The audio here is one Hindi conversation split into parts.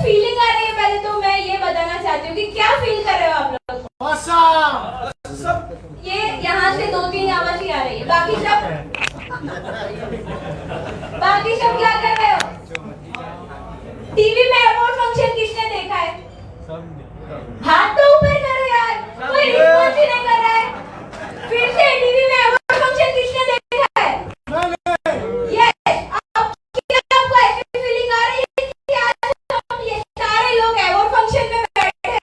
फीलिंग आ रही है, पहले तो मैं ये बताना चाहती हूँ कि क्या फील कर रहे हो आप लोग? ये यहाँ से 2-3 आवाज ही आ रही है, बाकी सब क्या कर रहे हो? टीवी में अवार्ड फंक्शन किसने देखा है? हाथ तो ऊपर करो यार, कोई रिस्पॉन्स ही नहीं कर रहा है। फिर से टीवी में अवार्ड फंक्शन किसने देखा है? यस, अब क्या आपको ऐसी फीलिंग आ रही है कि आज हम ये सारे लोग अवार्ड फंक्शन में बैठे हैं?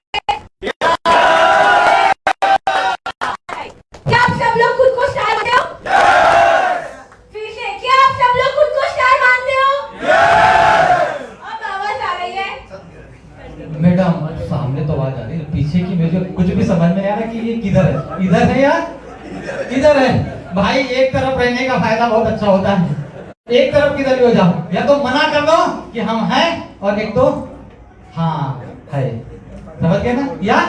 क्या आप सब लोग खुद को स्टार मानते हो? फिर से, क्या आप सब लोग खुद को स्टार मानते हो? अब आवाज आ रही है मैडम, सामने तो आवाज आ रही है, पीछे की मुझे कुछ भी समझ में नहीं आ रहा कि ये किधर है। इधर है यार, इधर है भाई। एक तरफ रहने का फायदा बहुत अच्छा होता है, एक तरफ किधर भी हो जाओ, या तो मना कर दो कि हम हैं, और एक तो हाँ है, समझ गए ना? या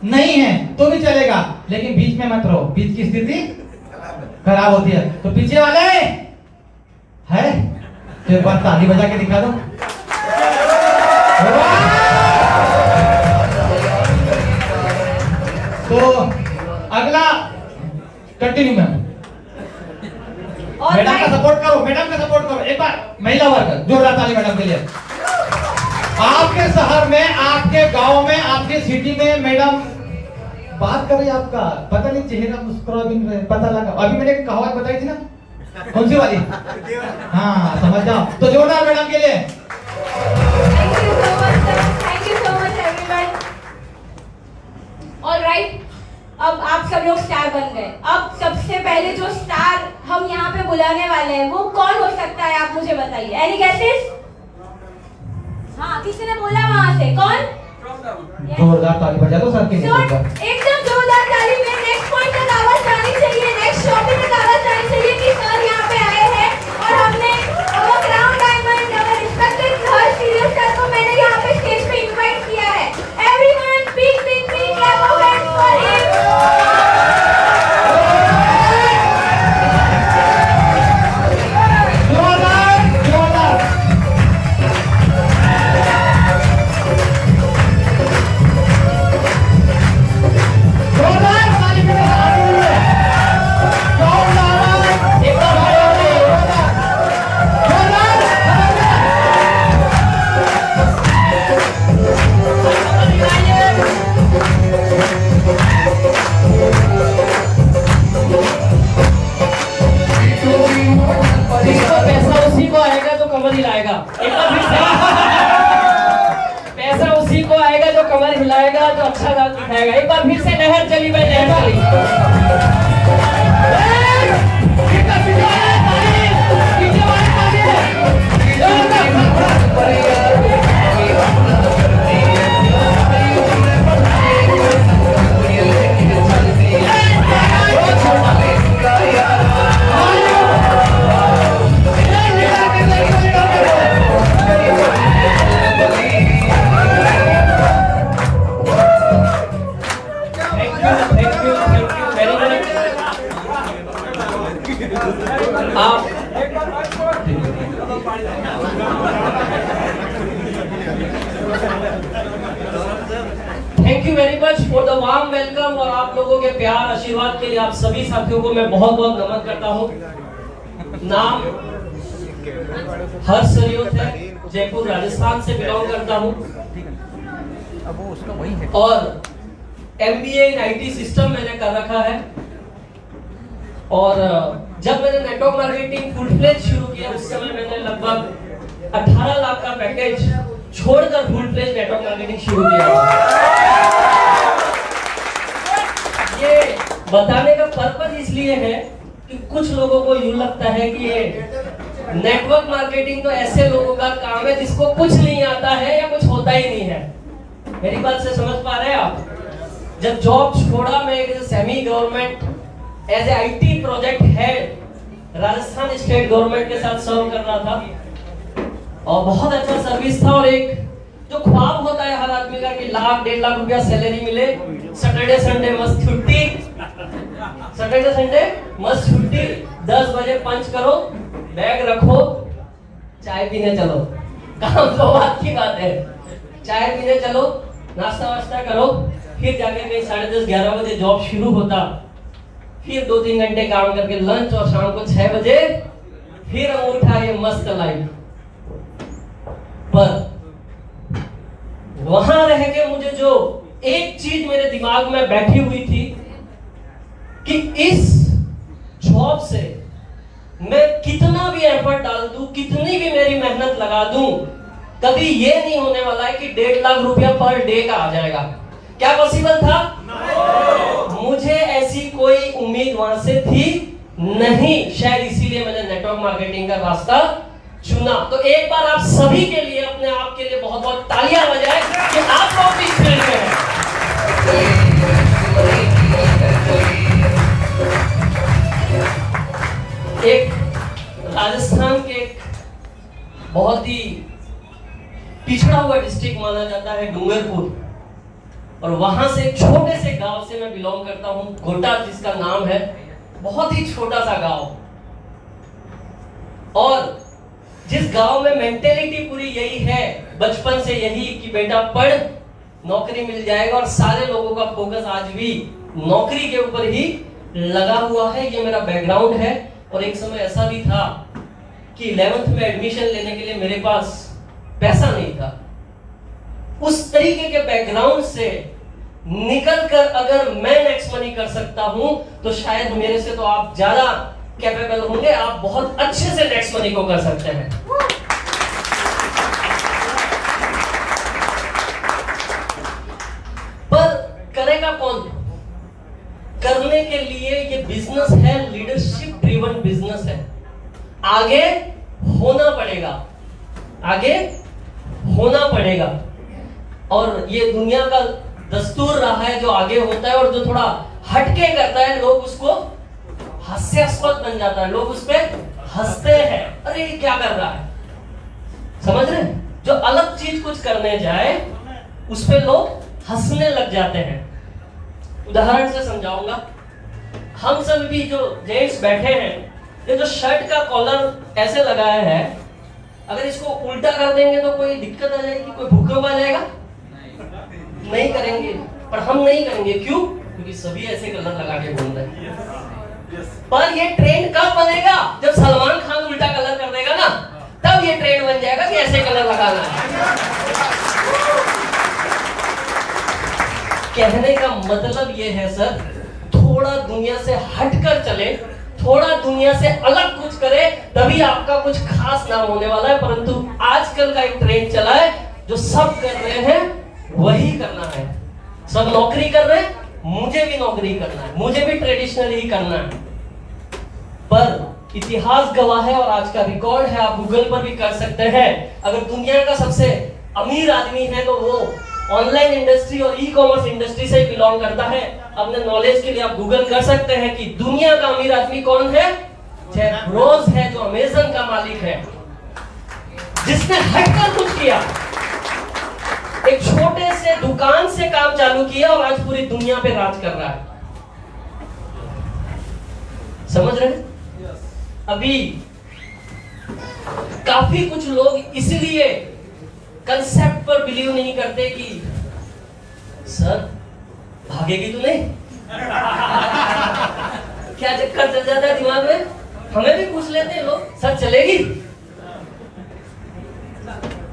नहीं है तो भी चलेगा, लेकिन बीच में मत रहो, बीच की स्थिति खराब होती है। तो पीछे वाले है तो एक बार ताली बजा के दिखा दो। तो अगला कंटिन्यू मैम। मैडम का सपोर्ट करो, मैडम का सपोर्ट करो। एक बार महिला वर्ग, जोरदार ताली मैडम के लिए। आपके शहर में, आपके गांव में, आपके सिटी में मैडम बात कर रही है, आपका पता नहीं चेहरा मुस्कुरा भी नहीं, पता लगा। अभी मैंने एक कहावत बताई थी ना, कौन सी वाली? हाँ, समझ जाओ। तो जोरदार मैडम के लिए। Thank you so much everyone. Alright, अब आप सब लोग स्टार बन गए। अब सबसे पहले जो स्टार हम यहाँ पे बुलाने वाले हैं वो कौन हो सकता है, आप मुझे बताइए। Any guesses? हाँ, किसी ने बोला वहां से, कौन? जोरदार ताली बजा दो सर के लिए। एकदम जोरदार ताली में नेक्स्ट पॉइंट तक आवाज जानी चाहिए, नेक्स्ट शॉपिंग तक आवाज जानी चाहिए कि सर यहाँ पे आए हैं और हमने क्राउन डायमंड रिस्पेक्टेड हर सीरियल स्टार को मैंने यहाँ पे स्टेज पे इनवाइट किया है। Everyone big big big clap of hands for him. पैसा उसी को आएगा जो कमर हिलाएगा, जो अच्छा डांस दिखाएगा। एक बार फिर से लहर चली भाई, लहर चली। Thank you very much for the warm welcome और आप लोगों के प्यार आशीर्वाद के लिए आप सभी साथियों को मैं बहुत बहुत नमन करता हूँ। नाम हर्ष सरियोत है, जयपुर राजस्थान से बिलोंग करता हूँ और MBA इन IT सिस्टम मैंने कर रखा है। और जब मैंने नेटवर्क मार्केटिंग फुल फ्लेज शुरू किया उस समय मैंने लगभग 18 लाख का पैकेज छोड़कर फुल फ्लेज नेटवर्क मार्केटिंग शुरू किया। ये बताने का पर्पस इसलिए है कि कुछ लोगों को यूं लगता है कि ये नेटवर्क मार्केटिंग तो ऐसे लोगों का काम है जिसको कुछ नहीं आता है या कुछ होता ही नहीं है। मेरी बात से समझ पा रहे हैं आप? जब जॉब छोड़ा मैं एक semi government as a IT project head Rajasthan state government के साथ सर्व कर रहा था और बहुत अच्छा सर्विस था। और एक जो ख्वाब होता है हर आदमी का कि 1-1.5 लाख रुपया सैलरी मिले, सैटरडे संडे मस्त छुट्टी, सैटरडे संडे मस्त छुट्टी, 10 बजे पंच करो, बैग रखो, चाय पीने चलो, काम तो बात की बात है। चाय पीने चलो, नाश्ता वास्ता करो, फिर जाके कहीं 10:30-11 बजे जॉब शुरू होता, फिर 2-3 घंटे काम करके लंच और शाम को 6 बजे फिर अंगूठा, ये मस्त लाइफ। पर वहां रह के मुझे जो एक चीज मेरे दिमाग में बैठी हुई थी कि इस जॉब से मैं कितना भी एफर्ट डाल दूं, कितनी भी मेरी मेहनत लगा दूं, कभी ये नहीं होने वाला है कि 1.5 लाख रुपया पर डे का आ जाएगा। क्या पॉसिबल था? मुझे ऐसी कोई उम्मीद वहां से थी नहीं, शायद इसीलिए मैंने नेटवर्क मार्केटिंग का रास्ता चुना। तो एक बार आप सभी के लिए, अपने आप के लिए बहुत बहुत तालियां बजाएं कि आप लोग भी इस फील्ड में हैं। एक राजस्थान के एक बहुत ही पिछड़ा हुआ डिस्ट्रिक्ट माना जाता है डूंगरपुर, और वहां से एक छोटे से गांव से मैं बिलोंग करता हूं, गोटा जिसका नाम है। बहुत ही छोटा सा गांव, और जिस गांव में मेंटेलिटी पूरी यही है, बचपन से यही कि बेटा पढ़, नौकरी मिल जाएगा, और सारे लोगों का फोकस आज भी नौकरी के ऊपर ही लगा हुआ है। ये मेरा बैकग्राउंड है। और एक समय ऐसा भी था कि 11th में एडमिशन लेने के लिए मेरे पास पैसा नहीं था। उस तरीके के बैकग्राउंड से निकलकर अगर मैं नेक्स्ट मनी कर सकता हूं, तो शायद मेरे से तो आप ज्यादा कैपेबल होंगे, आप बहुत अच्छे से नेक्स्ट मनी को कर सकते हैं। पर करेगा कौन? करने के लिए ये बिजनेस है, लीडरशिप ड्रिवन बिजनेस है। आगे होना पड़ेगा, आगे होना पड़ेगा। और ये दुनिया का दस्तूर रहा है, जो आगे होता है और जो थोड़ा हटके करता है, लोग उसको हास्यास्पद बन जाता है, लोग उस पर हंसते हैं, अरे ये क्या कर रहा है, समझ रहे? जो अलग चीज कुछ करने जाए उस पे लोग हंसने लग जाते हैं। उदाहरण से समझाऊंगा। हम सब भी जो जेंट्स बैठे हैं, ये जो शर्ट का कॉलर ऐसे लगाया है, अगर इसको उल्टा कर देंगे तो कोई दिक्कत आ जाएगी, कोई भूकंप आ जाएगा? नहीं करेंगे। पर हम नहीं करेंगे, क्यों? क्योंकि सभी ऐसे कलर लगा के घूम रहे हैं। पर ये ट्रेंड कब बनेगा? जब सलमान खान उल्टा कलर कर देगा ना, तब ये ट्रेंड बन जाएगा कि ऐसे कलर लगाना है। कहने का मतलब ये है सर, थोड़ा दुनिया से हटकर चले, थोड़ा दुनिया से अलग कुछ करे, तभी आपका कुछ खास नाम होने वाला है। परंतु आजकल का एक ट्रेंड चला है, जो सब कर रहे हैं वही करना है। सब नौकरी कर रहे हैं, मुझे भी नौकरी करना है, मुझे भी ट्रेडिशनल ही करना है। पर इतिहास गवाह है और आज का रिकॉर्ड है, आप गूगल पर भी कर सकते हैं। अगर दुनिया का सबसे अमीर आदमी है तो वो ऑनलाइन इंडस्ट्री और ई कॉमर्स इंडस्ट्री से बिलोंग करता है। अपने नॉलेज के लिए आप गूगल कर सकते हैं कि दुनिया का अमीर आदमी कौन है। जेफ बेजोस है, जो अमेज़न का मालिक है, जिसने हटकर कुछ किया, एक छोटे से दुकान से काम चालू किया और आज पूरी दुनिया पे राज कर रहा है। समझ रहे हैं? अभी काफी कुछ लोग इसलिए कंसेप्ट पर बिलीव नहीं करते कि सर भागेगी तो नहीं। क्या चक्कर चल जाता है दिमाग में? हमें भी पूछ लेते हैं लोग, सर चलेगी,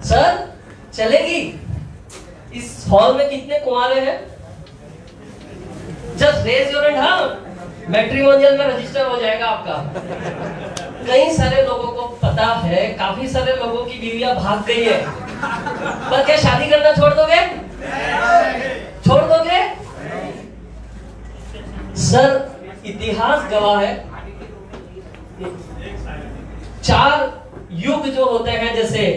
सर चलेगी। इस हॉल में कितने कुंवारे हैं? Just raise your hand. हाँ, मैट्रिमोनियल में रजिस्टर हो जाएगा आपका। कई सारे लोगों को पता है, काफी सारे लोगों की बीवियां भाग गई है, पर क्या शादी करना छोड़ दोगे? छोड़ दोगे? सर इतिहास गवाह है, 4 युग जो होते हैं, जैसे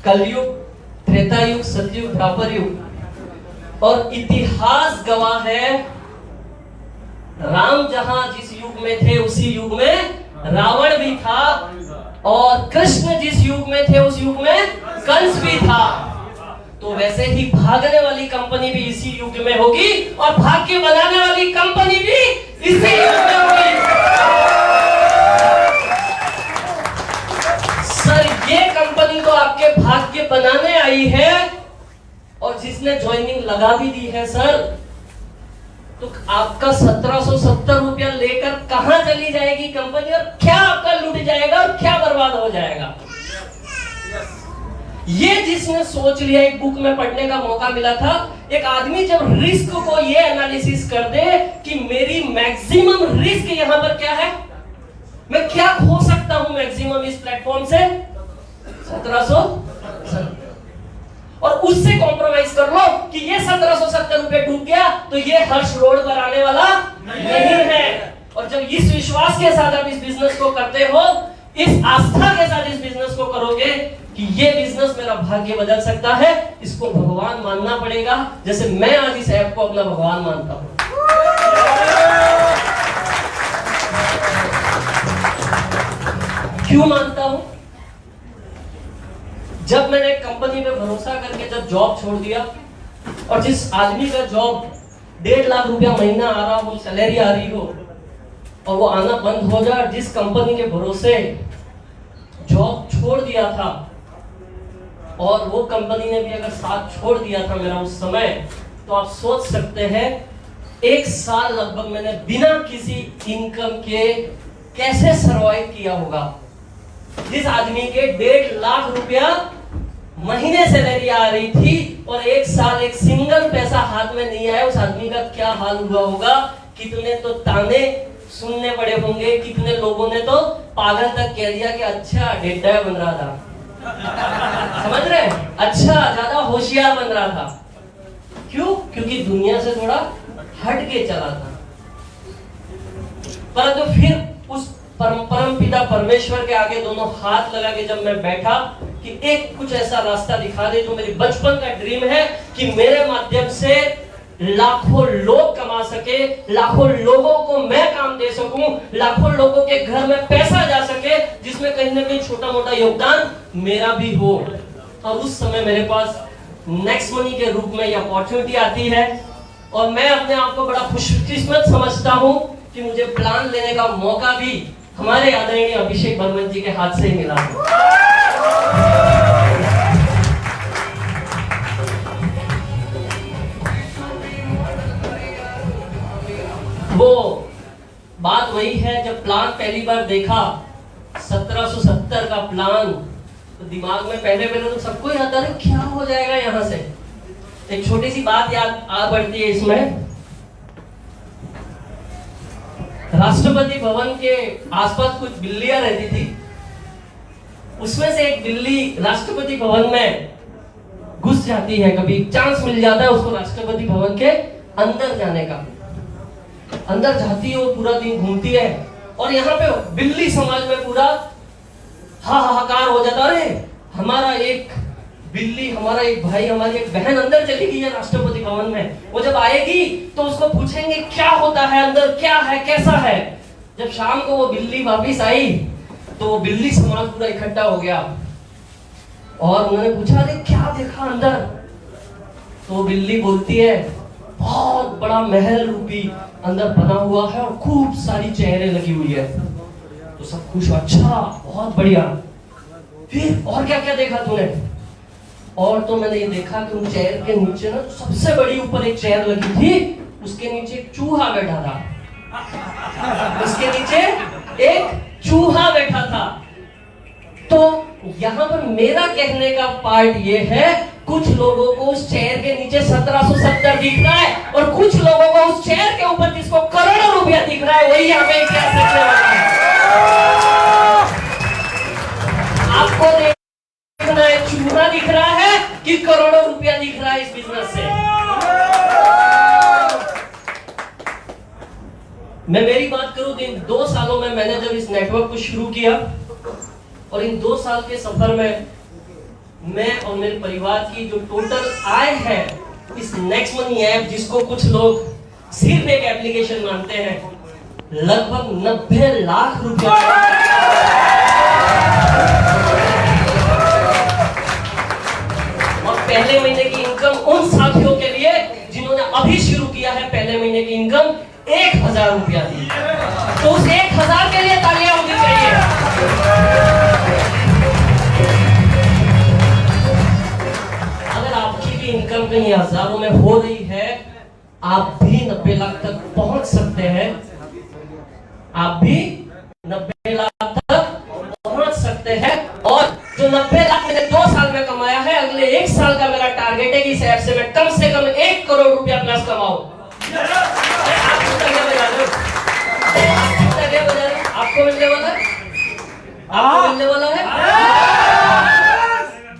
कलयुग, त्रेता युग, सतयुग, द्वापर युग, और इतिहास गवाह है राम जहां जिस युग में थे उसी युग में रावण भी था, और कृष्ण जिस युग में थे उस युग में कंस भी था। तो वैसे ही भागने वाली कंपनी भी इसी युग में होगी, और भाग्य बनाने वाली कंपनी भी इसी युग में होगी। सर ये कंपनी तो आपके भाग्य बनाने आई है, जिसने ज्वाइनिंग लगा भी दी है सर, तो आपका 1770 रुपया लेकर कहां चली जाएगी कंपनी, और क्या आपका लूट जाएगा और क्या बर्बाद हो जाएगा। ये जिसने सोच लिया, एक बुक में पढ़ने का मौका मिला था, एक आदमी जब रिस्क को ये एनालिसिस कर दे कि मेरी मैक्सिमम रिस्क यहां पर क्या है, मैं क्या खो सकता हूं मैक्सिमम इस प्लेटफॉर्म से, 1770, और उससे कॉम्प्रोमाइज कर लो कि ये 1770 रुपए डूब गया तो ये हर्ष रोड पर आने वाला नहीं है। और जब इस विश्वास के साथ आप इस बिजनेस को करते हो, इस आस्था के साथ इस बिजनेस को करोगे कि ये बिजनेस मेरा भाग्य बदल सकता है, इसको भगवान मानना पड़ेगा, जैसे मैं आज इस ऐप को अपना भगवान मानता हूं। क्यों मानता हूं? जब मैंने कंपनी पे भरोसा करके जब जॉब छोड़ दिया, और जिस आदमी का जॉब 1.5 लाख रुपया महीना आ रहा हो, सैलरी आ रही हो, और वो आना बंद हो जाए, जिस कंपनी के भरोसे जॉब छोड़ दिया था, और वो कंपनी ने भी अगर साथ छोड़ दिया था मेरा उस समय, तो आप सोच सकते हैं 1 साल लगभग मैंने बिना किसी इनकम के कैसे सरवाइव किया होगा। जिस आदमी के 1.5 लाख रुपया महीने सैलरी आ रही थी और 1 साल एक सिंगल पैसा हाथ में नहीं आया, उस आदमी का क्या हाल हुआ होगा। कितने तो ताने सुनने पड़े होंगे, कितने लोगों ने तो पागल तक कह दिया कि अच्छा डेढ़ बन रहा था, समझ रहे हैं, अच्छा ज्यादा होशियार बन रहा था। क्यों? क्योंकि दुनिया से थोड़ा हट के चला था। परंतु फिर उस परम पिता परमेश्वर के आगे दोनों हाथ लगा के जब मैं बैठा कि एक कुछ ऐसा रास्ता दिखा दे जो मेरी बचपन का ड्रीम है कि मेरे माध्यम से लाखों लोग कमा सके, लाखों लोगों को मैं काम दे सकूं, लाखों लोगों के घर में पैसा जा सके, जिसमें कहीं ना कहीं छोटा मोटा योगदान मेरा भी हो। और उस समय मेरे पास नेक्स्ट मनी के रूप में ये अपॉर्चुनिटी आती है, और मैं अपने आप को बड़ा खुशकिस्मत समझता हूं कि मुझे प्लान लेने का मौका भी हमारे आदरणीय अभिषेक बर्मन जी के हाथ से ही मिला। वो बात वही है, जब प्लान पहली बार देखा 1770 का प्लान, तो दिमाग में पहले तो सबको याद आ रहा क्या हो जाएगा यहाँ से। एक छोटी सी बात याद आ पड़ती है इसमें। राष्ट्रपति भवन के आसपास कुछ बिल्लियां रहती थी, उसमें से एक बिल्ली राष्ट्रपति भवन में घुस जाती है। कभी चांस मिल जाता है उसको राष्ट्रपति भवन के अंदर जाने का, अंदर जाती है, वो पूरा दिन घूमती है, और यहाँ पे बिल्ली समाज में पूरा हाहाकार हो जाता है, अरे हमारा एक बिल्ली, हमारा एक भाई, हमारी एक बहन अंदर चली गई है राष्ट्रपति भवन में। वो जब आएगी तो उसको पूछेंगे क्या होता है अंदर, क्या है, कैसा है। जब शाम को वो बिल्ली वापिस आई तो वो बिल्ली समाज पूरा इकट्ठा हो गया, और उन्होंने पूछा अरे क्या देखा अंदर। तो वो बिल्ली बोलती है बहुत बड़ा महल रूपी अंदर बना हुआ है और खूब सारी चेहरे लगी हुई है। तो सब खुश, अच्छा बहुत बढ़िया, फिर और क्या क्या देखा तूने। और तो मैंने ये देखा कि उन चेयर के नीचे ना सबसे बड़ी ऊपर एक चेयर लगी थी, उसके नीचे एक चूहा बैठा था, उसके नीचे एक चूहा बैठा था। तो यहाँ पर मेरा कहने का पार्ट ये है, कुछ लोगों को उस चेयर के नीचे 1770 दिख रहा है, और कुछ लोगों को उस चेयर के ऊपर जिसको करोड़ों रुपया दिख रहा है, वही यहाँ पे क्या सीखने वाला है। आपको देखना है चूहा दिख रहा है कि करोड़ों रुपया दिख रहा है इस बिजनेस से। मैं मेरी बात करूं तो इन 2 सालों में मैंने जब इस नेटवर्क को शुरू किया, और इन 2 साल के सफर में मैं और मेरे परिवार की जो टोटल आय है इस नेक्स्ट मनी ऐप, जिसको कुछ लोग सिर्फ एक एप्लीकेशन मानते हैं, लगभग 90 लाख रुपया। और पहले महीने की इनकम उन साथियों के लिए जिन्होंने अभी शुरू किया है, पहले महीने की इनकम 1000 रुपया दी, तो उस 1000 के लिए तालियां होनी चाहिए। अगर आपकी भी इनकम कहीं 1000 परिवारों में हो रही है, आप भी 90 लाख तक पहुंच सकते हैं। आप भी 90 लाख तक पहुंच सकते हैं। और जो 90 लाख मैंने 2 साल में कमाया है, अगले 1 साल का मेरा टारगेट है कि इस ऐप से मैं कम से कम 1 करोड़ रुपया प्लस कमाऊं। आपको मिलने वाला है, आपको मिलने वाला है,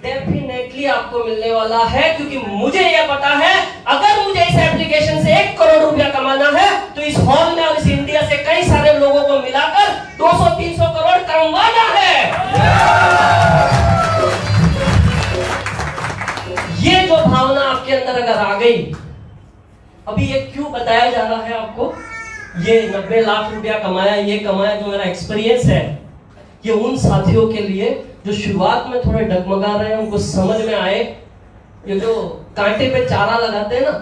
डेफिनेटली आपको मिलने वाला है, क्योंकि मुझे यह पता है अगर मुझे इस एप्लीकेशन से 1 करोड़ रुपया कमाना है तो इस हॉल में और इस इंडिया से कई सारे लोगों को मिलाकर 200-300 करोड़ कमाना है। ये जो भावना आपके अंदर अगर आ गई, अभी ये क्यों बताया जा रहा है आपको, ये 90 लाख रुपया कमाया, ये कमाया, जो मेरा एक्सपीरियंस है, ये उन साथियों के लिए जो शुरुआत में थोड़े डगमगा रहे हैं, उनको समझ में आए। ये जो कांटे पे चारा लगाते हैं ना,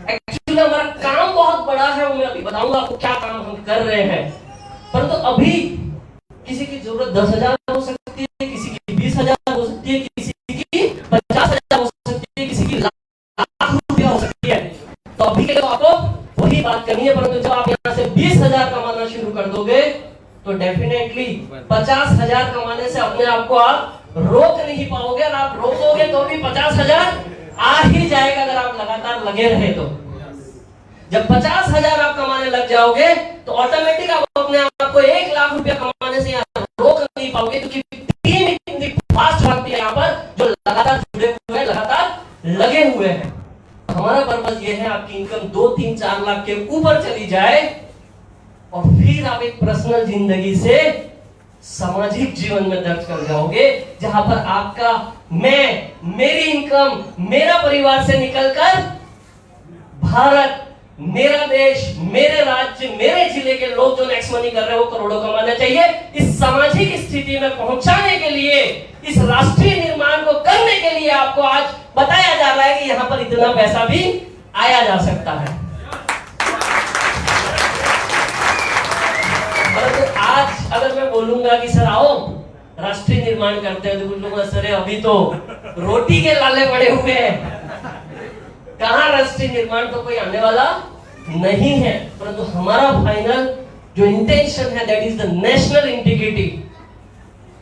एक्चुअली हमारा काम बहुत बड़ा है, मैं अभी बताऊंगा आपको क्या काम हम कर रहे हैं। परंतु अभी किसी की जरूरत 10,000 हो सकती है, किसी की 20,000 हो सकती है, किसी की 50,000 हो सकती है, किसी की लाख रुपया हो सकती है। तो अभी के लिए आपको वही बात करनी है, परंतु जब आप यहाँ से 20,000 कमाना शुरू कर दोगे तो डेफिनेटली 50,000 कमाने से अपने आप को आप रोक नहीं पाओगे। और आप रोकोगे तो भी 50,000 आ ही जाएगा अगर आप लगातार लगे रहे तो। जब 50,000 आप कमाने लग जाओगे तो ऑटोमेटिक आप अपने आप को 1 लाख रुपया कमाने से यहाँ रोक नहीं पाओगे, क्योंकि टीम इतनी फास्ट भागती है यहाँ पर, जो लगातार जुड़े हुए हैं, लगातार लगे हुए हैं। हमारा पर्पस ये है आपकी इनकम 2, 3, 4 लाख के ऊपर चली जाए और फिर आप एक पर्सनल जिंदगी से सामाजिक जीवन में दर्ज कर जाओगे, जहां पर आपका मेरी इनकम मेरा परिवार से निकलकर भारत, मेरा देश, मेरे राज्य, मेरे जिले के लोग जो नेक्स्ट मनी कर रहे हैं वो करोड़ों कमाना चाहिए। इस सामाजिक स्थिति में पहुंचाने के लिए, इस राष्ट्रीय निर्माण को करने के लिए आपको आज बताया जा रहा है कि यहां पर इतना पैसा भी आया जा सकता है। परंतु आज अगर मैं बोलूंगा कि सर आओ राष्ट्रीय निर्माण करते हैं, तो कुछ लोग सर अभी तो रोटी के लाले पड़े हुए हैं, कहां राष्ट्रीय निर्माण, तो कोई आने वाला नहीं है। परंतु हमारा फाइनल जो इंटेंशन है, that is the national integrity.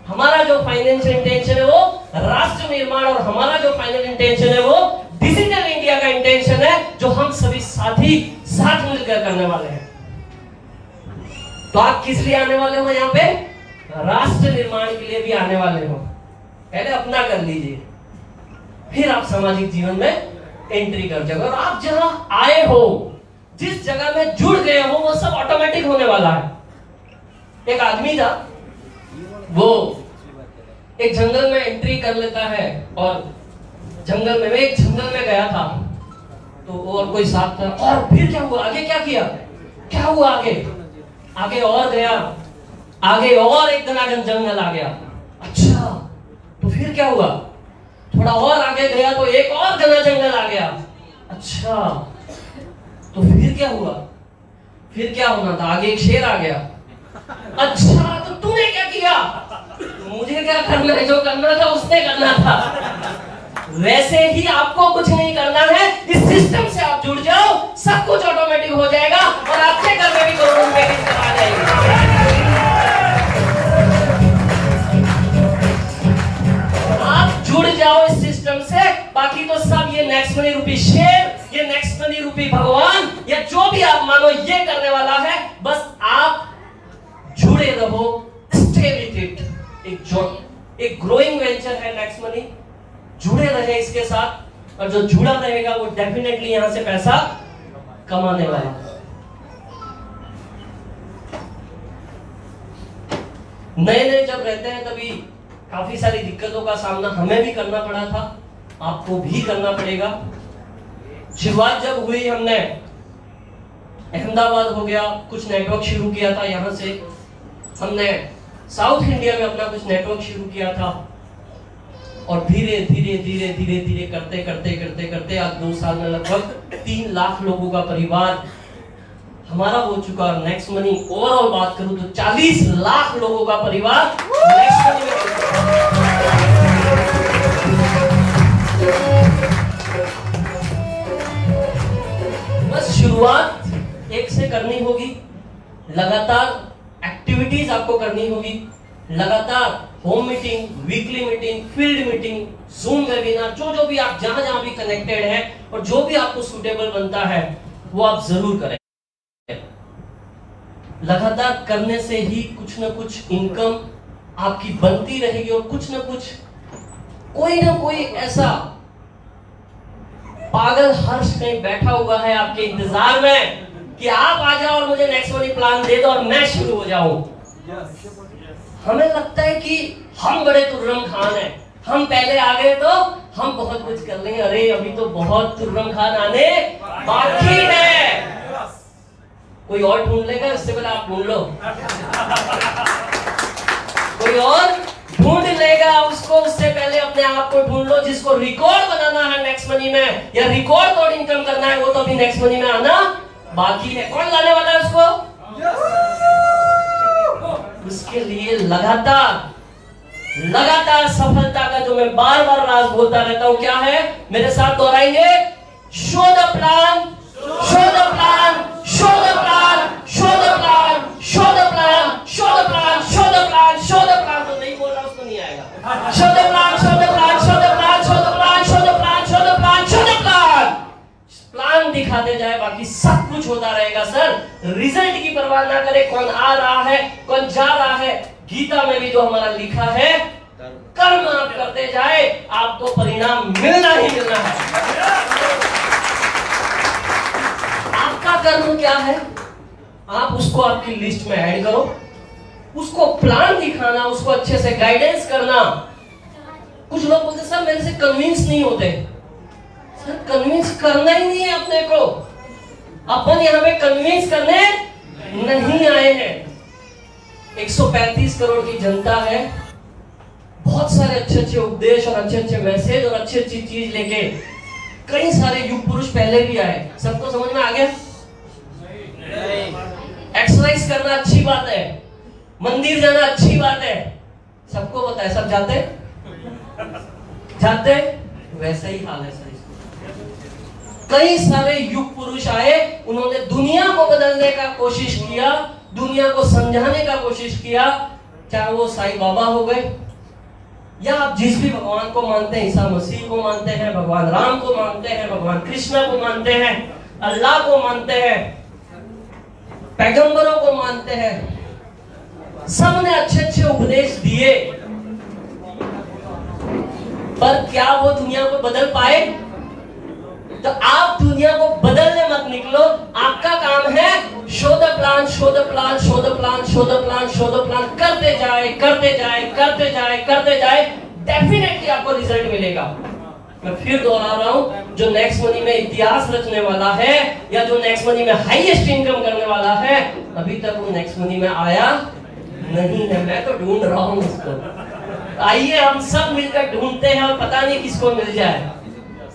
हमारा जो फाइनेंशियल इंटेंशन है वो राष्ट्र निर्माण, और हमारा जो फाइनल इंटेंशन है वो डिजिटल इंडिया का इंटेंशन है, जो हम सभी साथी साथ मिलकर करने वाले हैं। तो आप किस लिए आने वाले हो यहाँ पे? राष्ट्र निर्माण के लिए भी आने वाले हो। पहले अपना कर लीजिए, फिर आप सामाजिक जीवन में एंट्री कर जाओगे। और आप जहां आए हो, जिस जगह में जुड़ गए हो, वो सब ऑटोमेटिक होने वाला है। एक आदमी था, वो एक जंगल में एंट्री कर लेता है, और जंगल में, एक जंगल में गया था तो और कोई साथ था, और फिर क्या हुआ, आगे क्या किया, क्या हुआ आगे और गया, आगे और एक घना जंगल आ गया। अच्छा, तो फिर क्या हुआ, थोड़ा और आगे गया तो एक और घना जंगल आ गया। अच्छा, तो फिर क्या हुआ, फिर क्या होना था, आगे एक शेर आ गया। अच्छा, तो तूने क्या किया, मुझे क्या करना है, जो करना था उसने करना था। वैसे ही आपको कुछ नहीं करना है, इस सिस्टम से आप जुड़ जाओ, सब कुछ ऑटोमेटिक हो जाएगा और आपके घर में भी करोड़ों रुपए की इनकम आ जाएगी। आप जुड़ जाओ इस सिस्टम से, बाकी तो सब ये नेक्स्ट मनी रूपी शेर, ये नेक्स्ट मनी रूपी भगवान, या जो भी आप मानो ये करने वाला है। बस आप जुड़े रहो, स्टे विद इट। एक ग्रोइंग वेंचर है नेक्स्ट मनी, जुड़े रहे इसके साथ, और जो जुड़ा रहेगा वो डेफिनेटली यहां से पैसा कमाने वाला। नए जब रहते हैं तभी काफी सारी दिक्कतों का सामना हमें भी करना पड़ा था, आपको भी करना पड़ेगा। शुरुआत जब हुई, हमने अहमदाबाद हो गया, कुछ नेटवर्क शुरू किया था, यहां से हमने साउथ इंडिया में अपना कुछ नेटवर्क शुरू किया था, और धीरे धीरे धीरे धीरे धीरे करते करते करते करते आज 2 साल में लगभग 3 लाख लोगों का परिवार हमारा हो चुका। और नेक्स्ट मनी ओवरऑल बात करूं तो 40 लाख लोगों का परिवार नेक्स्ट मनी में। बस शुरुआत एक से करनी होगी, लगातार एक्टिविटीज आपको करनी होगी, लगातार home meeting, weekly meeting, field meeting, zoom webinar, जो भी आप जहां भी कनेक्टेड हैं और जो भी आपको सूटेबल बनता है वो आप जरूर करें। लगातार करने से ही कुछ ना कुछ इनकम आपकी बनती रहेगी और कुछ ना कुछ कोई ना कोई ऐसा पागल हर्ष कहीं बैठा हुआ है आपके इंतजार में कि आप आ जाओ और मुझे नेक्स्ट मनी प्लान दे दो और मैं शुरू हो जाऊं। हमें लगता है कि हम बड़े तुर्रम खान हैं, हम पहले आ गए तो हम बहुत कुछ कर लेंगे। अरे अभी तो बहुत तुर्रम खान आने बाकी है। कोई और ढूंढ लेगा, इससे पहले आप ढूंढ लो। कोई और ढूंढ लेगा उसको, उससे पहले अपने आप को ढूंढ लो। जिसको रिकॉर्ड बनाना है नेक्स्ट मनी में या रिकॉर्ड तोड़ इनकम करना है, वो तो अभी नेक्स्ट मनी में आना बाकी है। कौन लाने वाला है उसको? उसके लिए लगातार सफलता का जो मैं बार बार राज बोलता रहता हूं, क्या है? मेरे साथ दोहराएंगे, show the plan, show the plan, show the plan, show the plan, show the plan, show the plan, show the plan, show the plan. तो नहीं बोल रहा उसको नहीं आएगा। Show the plan, show the plan, show the plan, show the plan, show the plan, show the plan, show the plan. Plan दिखाते जाए, बाकी सब कुछ होता रहेगा सर। रिजल्ट की परवाह ना करे, कौन आ रहा है, कौन जा रहा है। गीता में भी जो हमारा लिखा है, कर्म आप करते जाए, आपको परिणाम मिलना ही मिलना है। आपका कर्म क्या है, आप उसको आपकी लिस्ट में ऐड करो, उसको प्लान दिखाना, उसको अच्छे से गाइडेंस करना। कुछ लोग बोलते सर मेरे से कन्विंस नहीं होते। सर कन्विंस करना ही नहीं है अपने को, अपन यहाँ पे कन्विंस करने नहीं आए हैं। 135 करोड़ की जनता है, बहुत सारे अच्छे उपदेश और अच्छे मैसेज और अच्छी चीज लेके कई सारे युग पुरुष पहले भी आए। सबको समझ में आ गया? एक्सरसाइज करना अच्छी बात है, मंदिर जाना अच्छी बात है, सबको पता है। सब जाते वैसे ही हाल है सर। कई सारे युग पुरुष आए, उन्होंने दुनिया को बदलने का कोशिश किया, दुनिया को समझाने का कोशिश किया। चाहे वो साईं बाबा हो गए या आप जिस भी भगवान को मानते हैं, ईसा मसीह को मानते हैं, भगवान राम को मानते हैं, भगवान कृष्ण को मानते हैं, अल्लाह को मानते हैं, पैगंबरों को मानते हैं, सबने अच्छे उपदेश दिए, पर क्या वो दुनिया को बदल पाए? तो आप दुनिया को बदलने मत निकलो। आपका काम है show the plan, show the plan, show the plan, show the plan, show the plan. करते जाए, करते जाए, करते जाए, करते जाए, डेफिनेटली आपको रिजल्ट मिलेगा। मैं फिर दोहरा रहा हूं, जो नेक्स्ट मनी में इतिहास रचने वाला है या जो नेक्स्ट मनी में हाईएस्ट इनकम करने वाला है, अभी तक वो नेक्स्ट मनी में आया नहीं है। मैं तो ढूंढ रहा हूं उसको। आइए हम सब मिलकर ढूंढते हैं और पता नहीं किसको मिल जाए,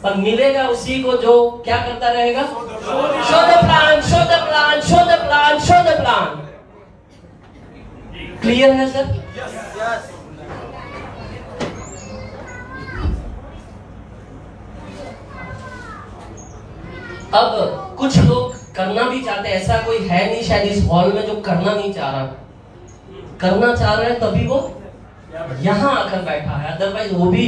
पर मिलेगा उसी को जो क्या करता रहेगा, show the plan, show the plan, show the plan, show the plan. Clear है सर? अब कुछ लोग करना भी चाहते हैं, ऐसा कोई है नहीं शायद इस हॉल में जो करना नहीं चाह रहा। करना चाह रहे हैं तभी वो यहां आकर बैठा है, अदरवाइज वो भी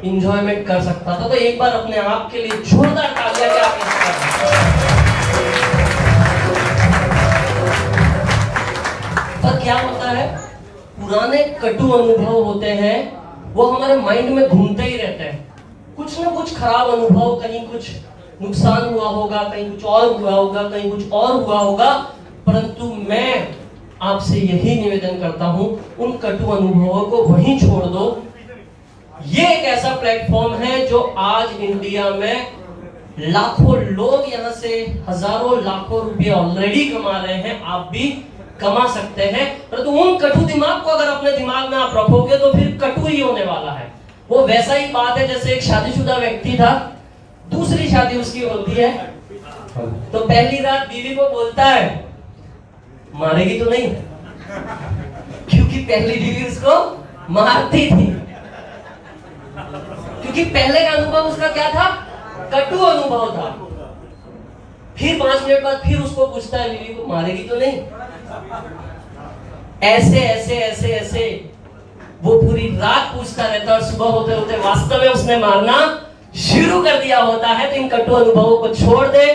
इंजॉयमेंट कर सकता था। तो एक बार अपने आप के लिए जोरदार तालियां क्या पर क्या होता है, पुराने कटु अनुभव होते हैं, वो हमारे माइंड में घूमते ही रहते हैं। कुछ ना कुछ खराब अनुभव, कहीं कुछ नुकसान हुआ होगा, कहीं कुछ और हुआ होगा, कहीं कुछ और हुआ होगा, परंतु मैं आपसे यही निवेदन करता हूं, उन कटु अनुभवों को वहीं छोड़ दो। ये एक ऐसा प्लेटफॉर्म है जो आज इंडिया में लाखों लोग यहाँ से हजारों लाखों रुपए ऑलरेडी कमा रहे हैं, आप भी कमा सकते हैं। परंतु उन कटु दिमाग को अगर अपने दिमाग में आप रखोगे तो फिर कटु ही होने वाला है। वो वैसा ही बात है जैसे एक शादीशुदा व्यक्ति था, दूसरी शादी उसकी होती है, तो पहली रात बीवी को बोलता है मारेगी तो नहीं, क्योंकि पहली बीवी उसको मारती थी, क्योंकि पहले का अनुभव उसका क्या था, कटु अनुभव था। फिर 5 मिनट बाद फिर उसको पूछता है बीवी को मारेगी तो नहीं। ऐसे ऐसे ऐसे ऐसे वो पूरी रात पूछता रहता है और सुबह होते होते वास्तव में उसने मारना शुरू कर दिया होता है। तो इन कटु अनुभवों को छोड़ दे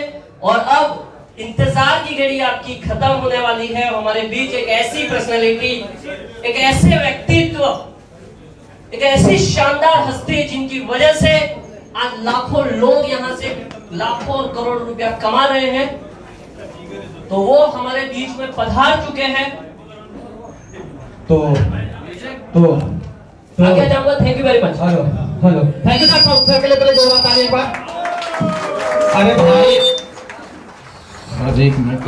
और अब इंतजार की घड़ी आपकी खत्म होने वाली है। हमारे बीच एक ऐसी पर्सनालिटी, एक ऐसे व्यक्तित्व, एक ऐसी शानदार हस्ती जिनकी वजह से आज लाखों लोग यहाँ से लाखों और करोड़ रुपया कमा रहे हैं, तो वो हमारे बीच में पधार चुके हैं। तो आगे जाऊंगा। Thank you very much. Hello thank you sir के लिए पहले जोरदार ताली एक बार। अरे भाई, एक मिनट